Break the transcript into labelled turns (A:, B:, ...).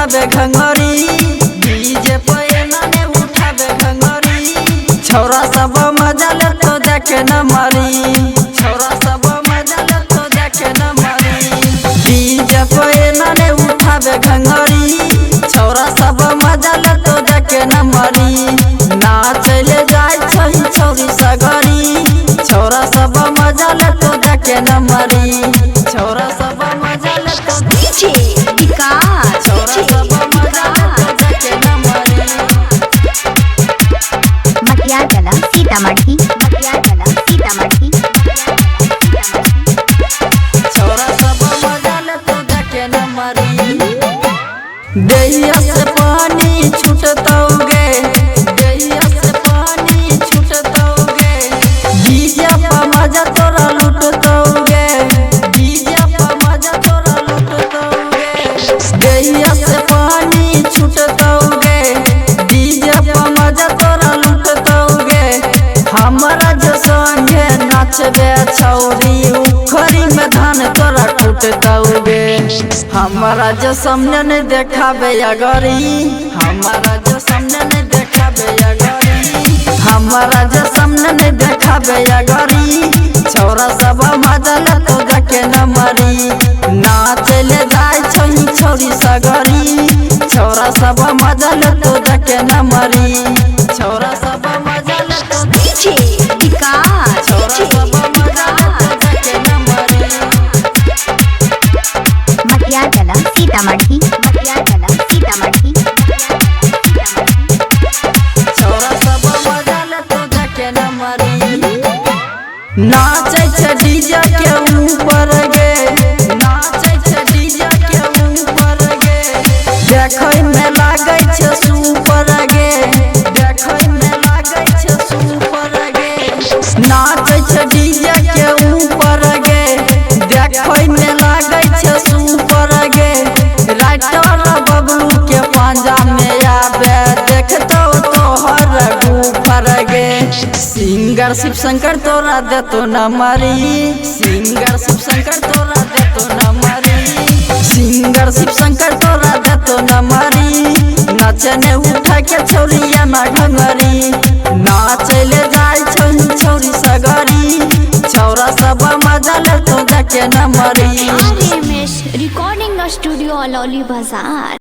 A: उठावे घंगरी डीजे पे नाने उठावे घंगरी छोरा सब मजा ले तो देखे न मरी छोरा सब मजा ले तो देखे न मरी डीजे पे नाने उठावे घंगरी छोरा सब मजा ले तो देखे न मरी नाच ले जाय छही छौरी सगरी छोरा सब मजा ले तो देखे न मरी छोरा सब मजा ले तो
B: डीजे विकास
A: छोरा सब मजा ले तो देखे न मरी
B: मटियागला सीतामढ़ी
A: छोरा सब मजा ले तो देखे न मरी देहिया से पानी छूटतौगे देहिया से पानी छूटतौगे डीजे पे मजा तोरा लूटतौगे डीजे पे मजा तोरा लूटतौगे देहिया से पानी छूटतौगे डीजे पे मजा तोरा लूटतौगे हमरा जो संगे नाचबे छौरी उखरी में धान तोरा टूटतौगे हमारा जो सामने नहीं देखाबे अगरी हमारा जो सामने नहीं देखाबे अगरी हमारा जो सामने नहीं देखाबे अगरी छोरा सब मजा ले तो देखे न मरी नाच ले जाय छही छौरी सगरी छोरा सब मजा ले तो देखे न मरी छोरा सब मजा ले तो
B: डीजे विकास
A: छोरा सब मजा ले तो देखे न मरी
B: मटियागला सीतामढ़ी
A: छोरा सब मजा ले तो देखे न मरी नाचे छे डीजे के ऊपर गे नाचे छे डीजे के ऊपर गे देखै में लागै छे सुपर गे देखै में लागै छे सुपर गे नाचे छे डीजे के ऊपर गे देखै में लागै छे सुपर गे राइटर बबलू के पांजा में आबे देखतो तोहर गुफर गे सिंगर शिव शंकर तोरा देतो न मरी सिंगर शिव शंकर तोरा देतो न मरी सिंगर शिव शंकर तोरा देतो न मरी नचने उठा के छौरिया ना घंगरी नाच ले जाय छही छौरी सगरी छौरा सब मजा ले तो देखे न मरी
B: RMS रिकॉर्डिंग स्टूडियो अलौली बाजार।